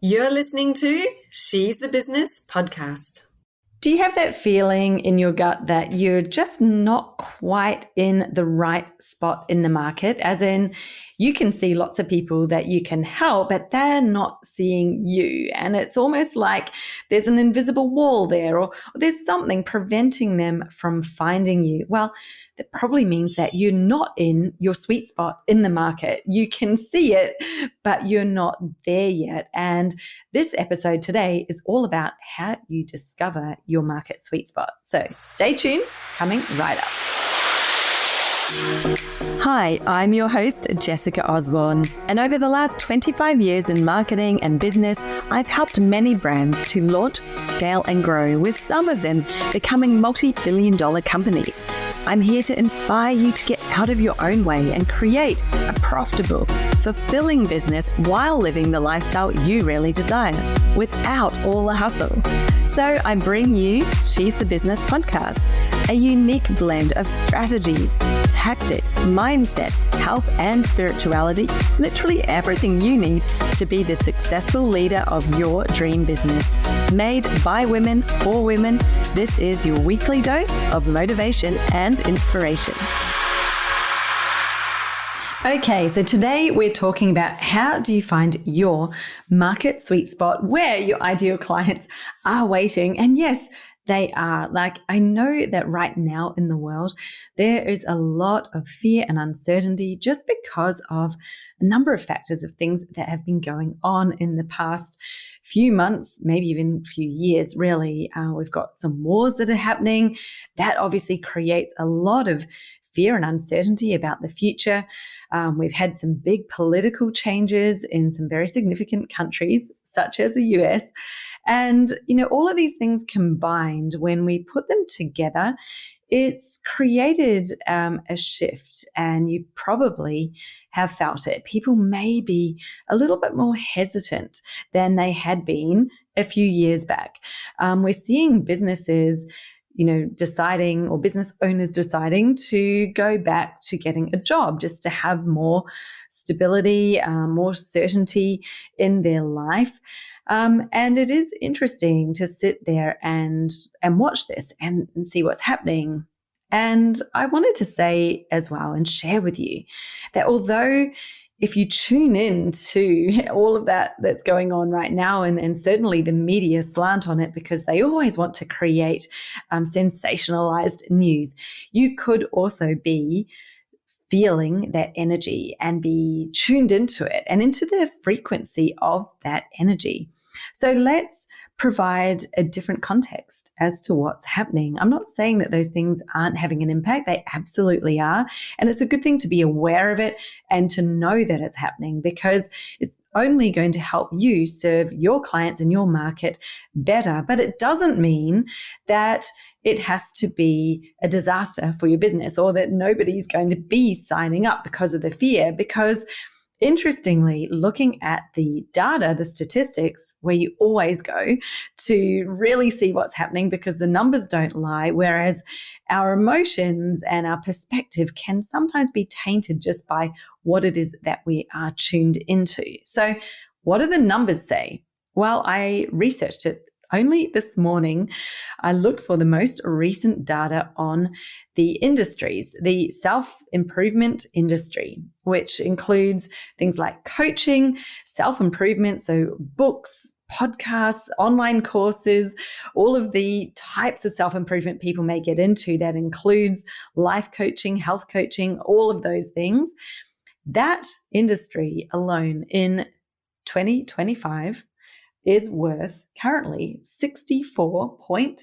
You're listening to She's the Business podcast. Do you have that feeling in your gut that you're just not quite in the right spot in the market? As in, you can see lots of people that you can help, but they're not seeing you. And it's almost like there's an invisible wall there, or there's something preventing them from finding you. Well, that probably means that you're not in your sweet spot in the market. You can see it, but you're not there yet. And this episode today is all about how you discover your market sweet spot. So stay tuned, it's coming right up. Hi, I'm your host, Jessica Osborne. And over the last 25 years in marketing and business, I've helped many brands to launch, scale, and grow, with some of them becoming multi-billion-dollar companies. I'm here to inspire you to get out of your own way and create a profitable, fulfilling business while living the lifestyle you really desire, without all the hustle. So I bring you She's the Business podcast, a unique blend of strategies, tactics, mindset, health, and spirituality, literally everything you need to be the successful leader of your dream business. Made by women for women, this is your weekly dose of motivation and inspiration. Okay, so today we're talking about how do you find your market sweet spot where your ideal clients are waiting. And yes, they are. Like, I know that right now in the world, there is a lot of fear and uncertainty just because of a number of factors of things that have been going on in the past few months, maybe even few years, really. We've got some wars that are happening. That obviously creates a lot of fear and uncertainty about the future. We've had some big political changes in some very significant countries, such as the US. And, all of these things combined, when we put them together, it's created a shift, and you probably have felt it. People may be a little bit more hesitant than they had been a few years back. We're seeing businesses deciding, or business owners deciding to go back to getting a job just to have more stability, more certainty in their life. And it is interesting to sit there and watch this and see what's happening. And I wanted to say as well and share with you that although if you tune in to all of that's going on right now, and certainly the media slant on it because they always want to create sensationalized news, you could also be feeling that energy and be tuned into it and into the frequency of that energy. So let's provide a different context as to what's happening. I'm not saying that those things aren't having an impact. They absolutely are. And it's a good thing to be aware of it and to know that it's happening, because it's only going to help you serve your clients in your market better. But it doesn't mean that it has to be a disaster for your business, or that nobody's going to be signing up because of the fear. Because interestingly, looking at the data, the statistics, where you always go to really see what's happening, because the numbers don't lie, whereas our emotions and our perspective can sometimes be tainted just by what it is that we are tuned into. So what do the numbers say? Well, I researched it only this morning. I looked for the most recent data on the industries, the self-improvement industry, which includes things like coaching, self-improvement, so books, podcasts, online courses, all of the types of self-improvement people may get into. That includes life coaching, health coaching, all of those things. That industry alone in 2025 is worth currently $64.6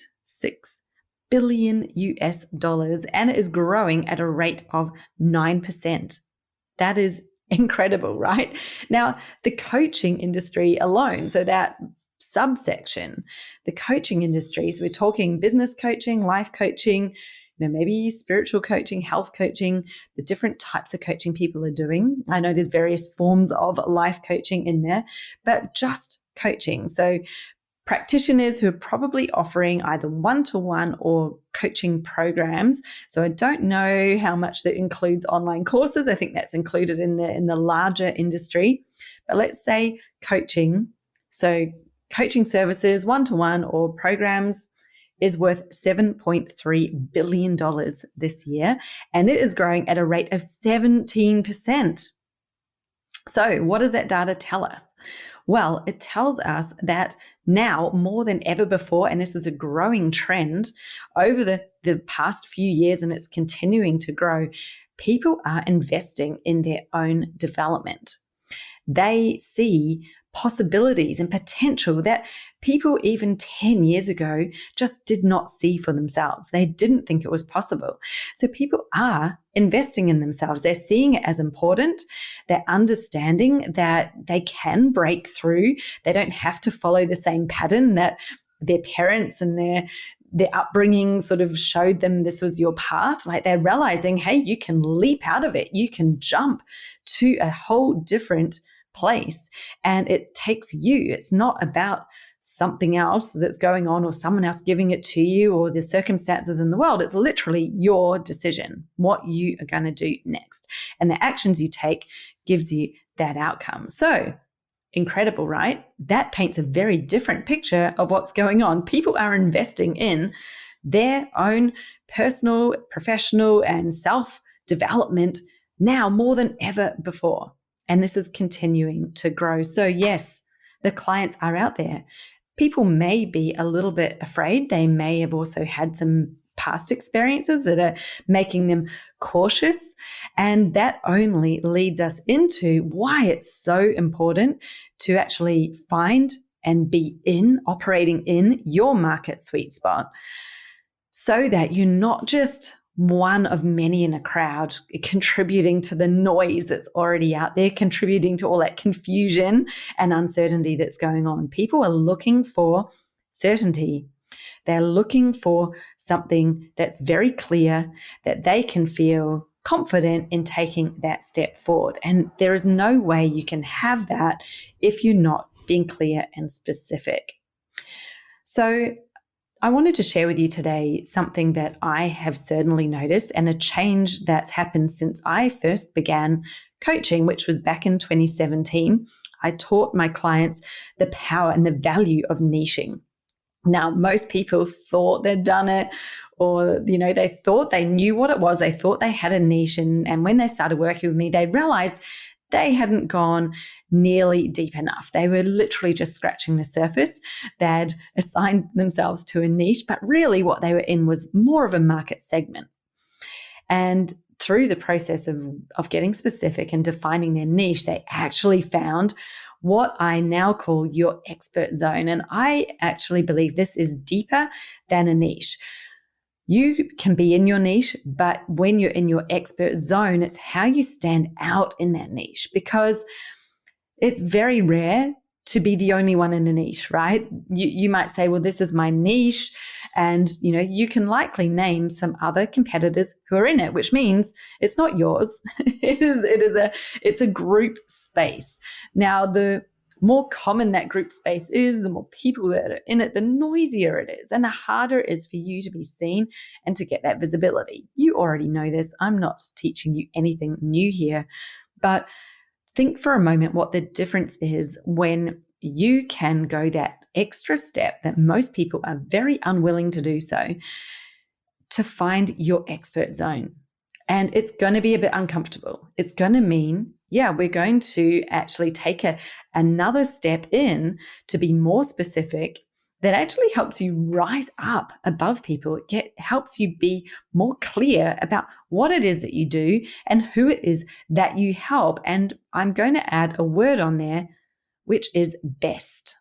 billion US, and it is growing at a rate of 9%. That is incredible, right? Now, the coaching industry alone, so that subsection, the coaching industries, we're talking business coaching, life coaching, maybe spiritual coaching, health coaching, the different types of coaching people are doing. I know there's various forms of life coaching in there, but just coaching. So practitioners who are probably offering either one-to-one or coaching programs. So I don't know how much that includes online courses. I think that's included in the larger industry. But let's say coaching So coaching services, one-to-one or programs, is worth $7.3 billion this year, and it is growing at a rate of 17%. So what does that data tell us? Well, it tells us that now more than ever before, and this is a growing trend over the past few years, and it's continuing to grow, people are investing in their own development. They see possibilities and potential that people even 10 years ago just did not see for themselves. They didn't think it was possible. So people are investing in themselves. They're seeing it as important. They're understanding that they can break through. They don't have to follow the same pattern that their parents and their upbringing sort of showed them this was your path. Like they're realizing, hey, you can leap out of it. You can jump to a whole different place, and it takes you. It's not about something else that's going on or someone else giving it to you or the circumstances in the world. It's literally your decision, what you are going to do next. And the actions you take gives you that outcome. So incredible, right? That paints a very different picture of what's going on. People are investing in their own personal, professional, and self-development now more than ever before. And this is continuing to grow. So yes, the clients are out there. People may be a little bit afraid. They may have also had some past experiences that are making them cautious. And that only leads us into why it's so important to actually find and be operating in your market sweet spot, so that you're not just one of many in a crowd contributing to the noise that's already out there, contributing to all that confusion and uncertainty that's going on. People are looking for certainty. They're looking for something that's very clear, that they can feel confident in taking that step forward. And there is no way you can have that if you're not being clear and specific. So I wanted to share with you today something that I have certainly noticed, and a change that's happened since I first began coaching, which was back in 2017. I taught my clients the power and the value of niching. Now, most people thought they'd done it, or, they thought they knew what it was. They thought they had a niche. And when they started working with me, they realized they hadn't gone nearly deep enough. They were literally just scratching the surface. They'd assigned themselves to a niche, but really what they were in was more of a market segment. And through the process of getting specific and defining their niche, they actually found what I now call your expert zone. And I actually believe this is deeper than a niche. You can be in your niche, but when you're in your expert zone, it's how you stand out in that niche, because it's very rare to be the only one in a niche, right? You might say, well, this is my niche. And, you can likely name some other competitors who are in it, which means it's not yours. It's a group space. Now, the more common that group space is, the more people that are in it, the noisier it is and the harder it is for you to be seen and to get that visibility. You already know this. I'm not teaching you anything new here, but think for a moment what the difference is when you can go that extra step that most people are very unwilling to do so, to find your expert zone. And it's going to be a bit uncomfortable. It's going to mean, we're going to actually take another step in to be more specific that actually helps you rise up above people. It helps you be more clear about what it is that you do and who it is that you help. And I'm going to add a word on there, which is best.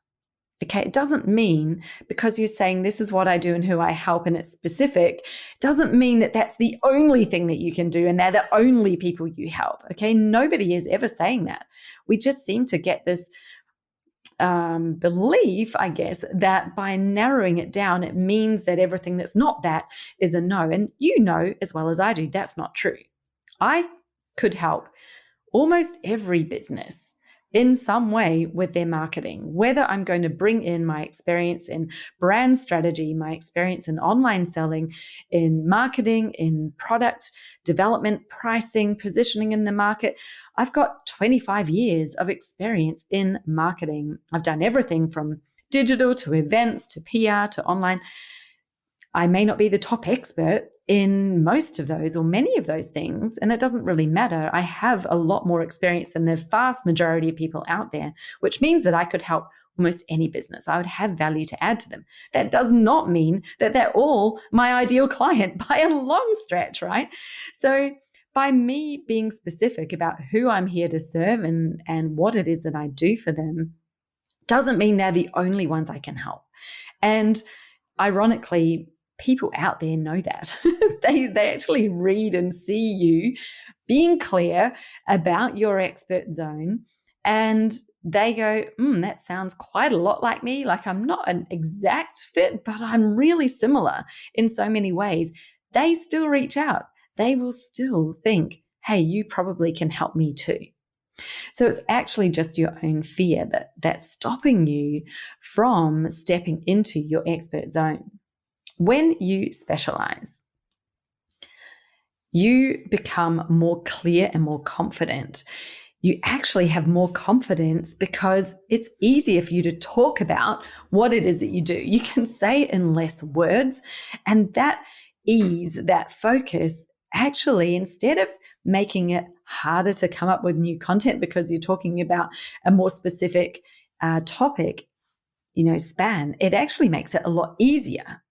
Okay, it doesn't mean because you're saying this is what I do and who I help and it's specific, doesn't mean that that's the only thing that you can do and they're the only people you help. Okay, nobody is ever saying that. We just seem to get this belief, I guess, that by narrowing it down, it means that everything that's not that is a no. And you know as well as I do, that's not true. I could help almost every business in some way with their marketing, whether I'm going to bring in my experience in brand strategy, my experience in online selling, in marketing, in product development, pricing, positioning in the market. I've got 25 years of experience in marketing. I've done everything from digital to events to PR to online. I may not be the top expert in most of those or many of those things, and it doesn't really matter. I have a lot more experience than the vast majority of people out there, which means that I could help almost any business. I would have value to add to them. That does not mean that they're all my ideal client by a long stretch, right? So by me being specific about who I'm here to serve and what it is that I do for them doesn't mean they're the only ones I can help. And ironically, people out there know that. they actually read and see you being clear about your expert zone, and they go, that sounds quite a lot like me. Like, I'm not an exact fit, but I'm really similar in so many ways. They still reach out. They will still think, hey, you probably can help me too. So it's actually just your own fear that's stopping you from stepping into your expert zone. When you specialize, you become more clear and more confident. You actually have more confidence because it's easier for you to talk about what it is that you do. You can say it in less words, and that ease, that focus, actually, instead of making it harder to come up with new content because you're talking about a more specific topic, span, it actually makes it a lot easier.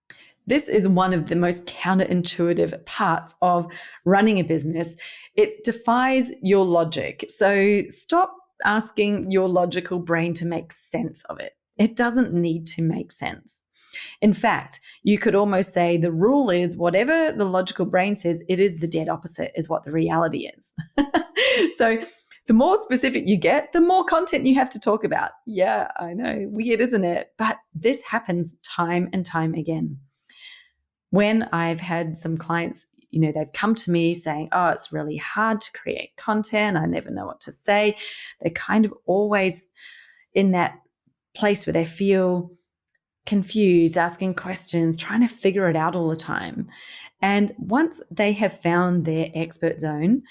This is one of the most counterintuitive parts of running a business. It defies your logic. So stop asking your logical brain to make sense of it. It doesn't need to make sense. In fact, you could almost say the rule is whatever the logical brain says, it is the dead opposite, is what the reality is. So the more specific you get, the more content you have to talk about. Yeah, I know, weird, isn't it? But this happens time and time again. When I've had some clients, they've come to me saying, oh, it's really hard to create content. I never know what to say. They're kind of always in that place where they feel confused, asking questions, trying to figure it out all the time. And once they have found their expert zone,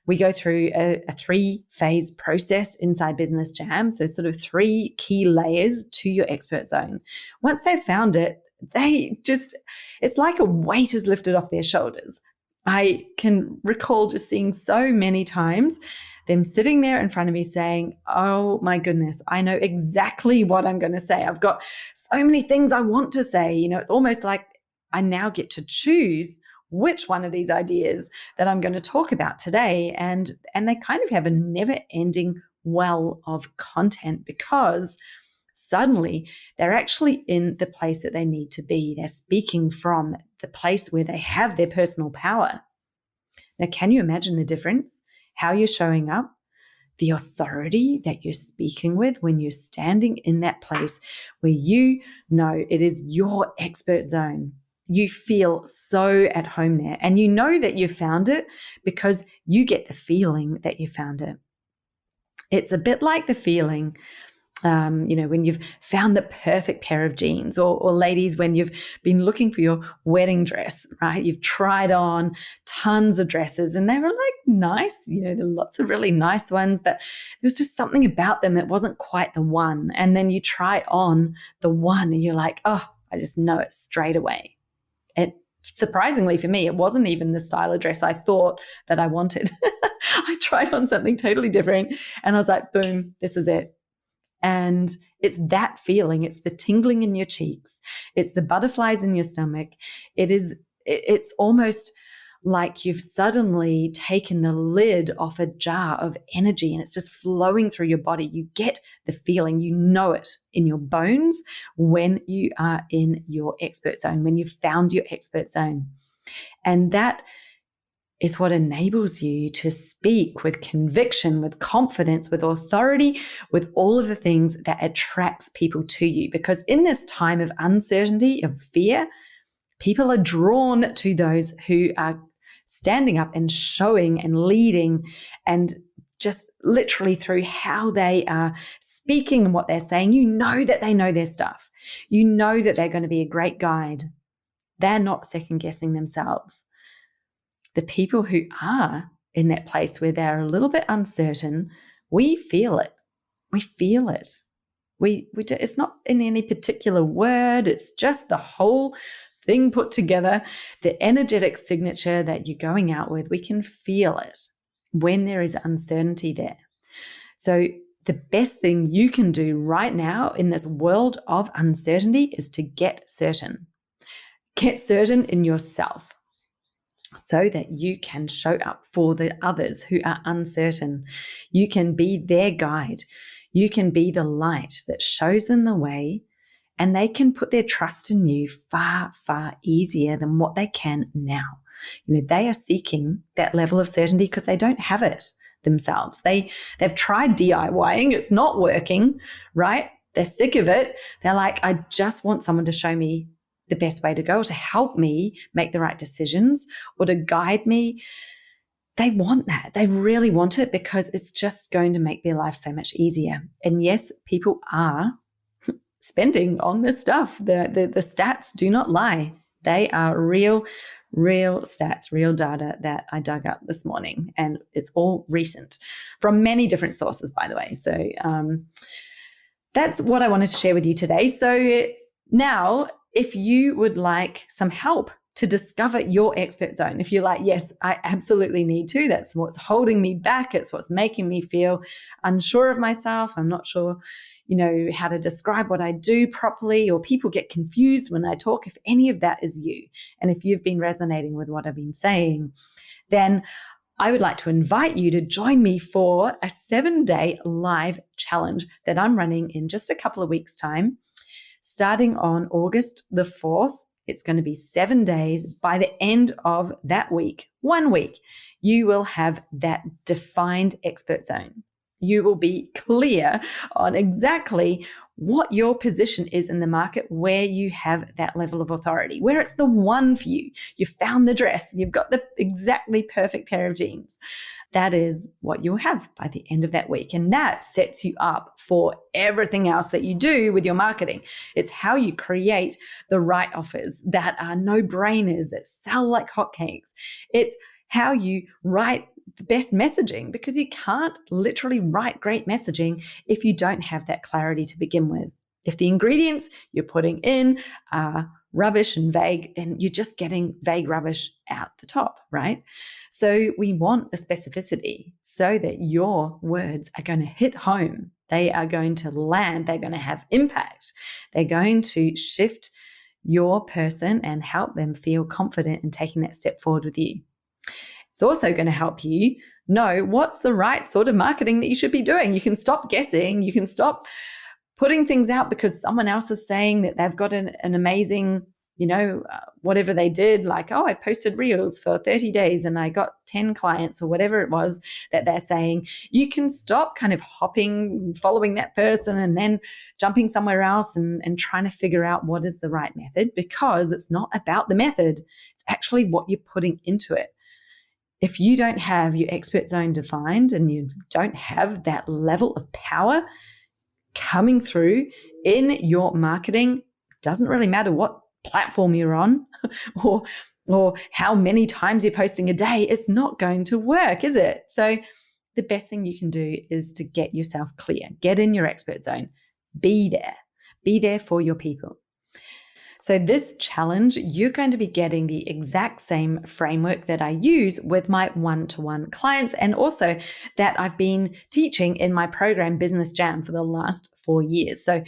we go through a 3-phase process inside Business Jam. So sort of 3 key layers to your expert zone. Once they've found it, it's like a weight is lifted off their shoulders. I can recall just seeing so many times them sitting there in front of me saying, oh my goodness, I know exactly what I'm going to say. I've got so many things I want to say. It's almost like I now get to choose which one of these ideas that I'm going to talk about today. And they kind of have a never-ending well of content because suddenly they're actually in the place that they need to be. They're speaking from the place where they have their personal power. Now, can you imagine the difference? How you're showing up, the authority that you're speaking with when you're standing in that place where you know it is your expert zone. You feel so at home there, and you know that you found it because you get the feeling that you found it. It's a bit like the feeling when you've found the perfect pair of jeans, or ladies, when you've been looking for your wedding dress, right? You've tried on tons of dresses and they were like nice, there are lots of really nice ones, but there was just something about them that wasn't quite the one. And then you try on the one and you're like, oh, I just know it straight away. It surprisingly for me, it wasn't even the style of dress I thought that I wanted. I tried on something totally different and I was like, boom, this is it. And it's that feeling, it's the tingling in your cheeks, it's the butterflies in your stomach. It's almost like you've suddenly taken the lid off a jar of energy and it's just flowing through your body. You get the feeling, you know it in your bones when you are in your expert zone, when you've found your expert zone. And that is what enables you to speak with conviction, with confidence, with authority, with all of the things that attracts people to you. Because in this time of uncertainty, of fear, people are drawn to those who are standing up and showing and leading and just literally through how they are speaking and what they're saying, you know that they know their stuff. You know that they're going to be a great guide. They're not second guessing themselves. The people who are in that place where they're a little bit uncertain, we feel it. We feel it. It's not in any particular word. It's just the whole thing put together, the energetic signature that you're going out with. We can feel it when there is uncertainty there. So the best thing you can do right now in this world of uncertainty is to get certain. Get certain in yourself so that you can show up for the others who are uncertain. You can be their guide. You can be the light that shows them the way, and they can put their trust in you far, far easier than what they can now. They are seeking that level of certainty because they don't have it themselves. They've tried DIYing. It's not working, right? They're sick of it. They're like, I just want someone to show me the best way to go, to help me make the right decisions or to guide me. They want that. They really want it because it's just going to make their life so much easier. And yes, people are spending on this stuff. The stats do not lie. They are real stats, real data that I dug up this morning. And it's all recent from many different sources, by the way. So that's what I wanted to share with you today. So now, if you would like some help to discover your expert zone, if you're like, yes, I absolutely need to, that's what's holding me back, it's what's making me feel unsure of myself, I'm not sure, how to describe what I do properly, or people get confused when I talk, if any of that is you, and if you've been resonating with what I've been saying, then I would like to invite you to join me for a 7-day live challenge that I'm running in just a couple of weeks' time. Starting on August the 4th, it's going to be 7 days. By the end of that week, 1 week, you will have that defined expert zone. You will be clear on exactly what your position is in the market, where you have that level of authority, where it's the one for you. You've found the dress, you've got the exactly perfect pair of jeans. That is what you'll have by the end of that week. And that sets you up for everything else that you do with your marketing. It's how you create the right offers that are no-brainers, that sell like hotcakes. It's how you write the best messaging, because you can't literally write great messaging if you don't have that clarity to begin with. If the ingredients you're putting in are rubbish and vague, then you're just getting vague rubbish out the top, right? So we want the specificity so that your words are going to hit home. They are going to land. They're going to have impact. They're going to shift your person and help them feel confident in taking that step forward with you. It's also going to help you know what's the right sort of marketing that you should be doing. You can stop guessing. You can stop putting things out because someone else is saying that they've got an amazing, whatever they did, like, oh, I posted reels for 30 days and I got 10 clients or whatever it was that they're saying. You can stop kind of hopping, following that person and then jumping somewhere else and trying to figure out what is the right method, because it's not about the method. It's actually what you're putting into it. If you don't have your expert zone defined and you don't have that level of power coming through in your marketing, doesn't really matter what platform you're on or how many times you're posting a day, it's not going to work, is it? So the best thing you can do is to get yourself clear, get in your expert zone, be there for your people. So this challenge, you're going to be getting the exact same framework that I use with my one-to-one clients, and also that I've been teaching in my program Business Jam for the last 4 years. So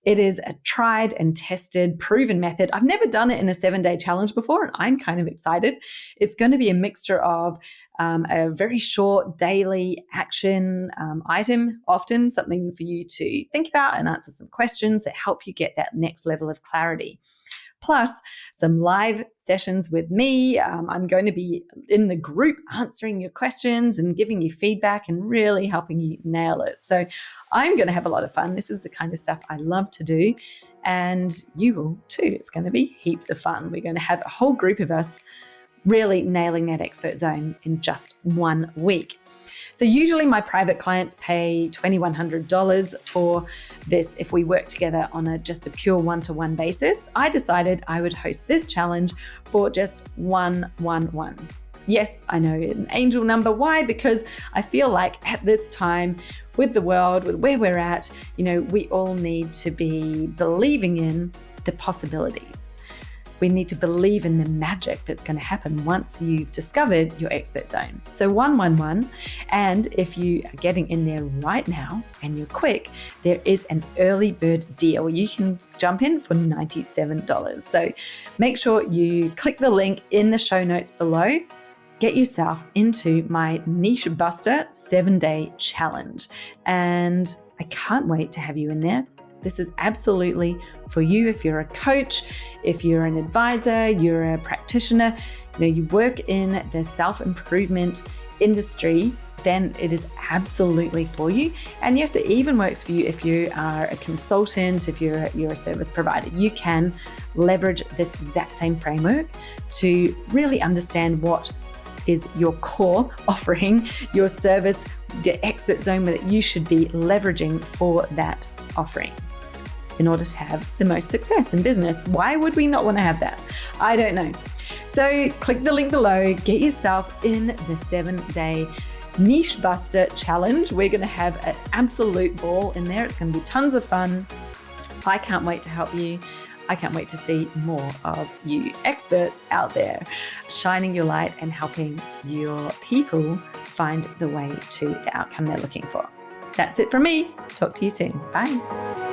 it is a tried and tested, proven method. I've never done it in a 7-day challenge before, and I'm kind of excited. It's going to be a mixture of a very short daily action item, often something for you to think about and answer some questions that help you get that next level of clarity. Plus some live sessions with me. I'm going to be in the group answering your questions and giving you feedback and really helping you nail it. So I'm going to have a lot of fun. This is the kind of stuff I love to do, and you will too. It's going to be heaps of fun. We're going to have a whole group of us really nailing that expert zone in just 1 week. So usually my private clients pay $2,100 for this if we work together on just a pure one-to-one basis. I decided I would host this challenge for just $111. Yes, I know, an angel number. Why? Because I feel like at this time with the world, with where we're at, we all need to be believing in the possibilities. We need to believe in the magic that's going to happen once you've discovered your expert zone. So 111, and if you are getting in there right now and you're quick, there is an early bird deal. You can jump in for $97. So make sure you click the link in the show notes below. Get yourself into my Niche Buster 7-day challenge. And I can't wait to have you in there. This is absolutely for you if you're a coach, if you're an advisor, you're a practitioner, you work in the self-improvement industry, then it is absolutely for you. And yes, it even works for you if you are a consultant, if you're a service provider. You can leverage this exact same framework to really understand what is your core offering, your service, the expert zone that you should be leveraging for that offering in order to have the most success in business. Why would we not want to have that? I don't know. So click the link below, get yourself in the 7-day Niche Buster challenge. We're going to have an absolute ball in there. It's going to be tons of fun. I can't wait to help you. I can't wait to see more of you experts out there shining your light and helping your people find the way to the outcome they're looking for. That's it from me. Talk to you soon. Bye.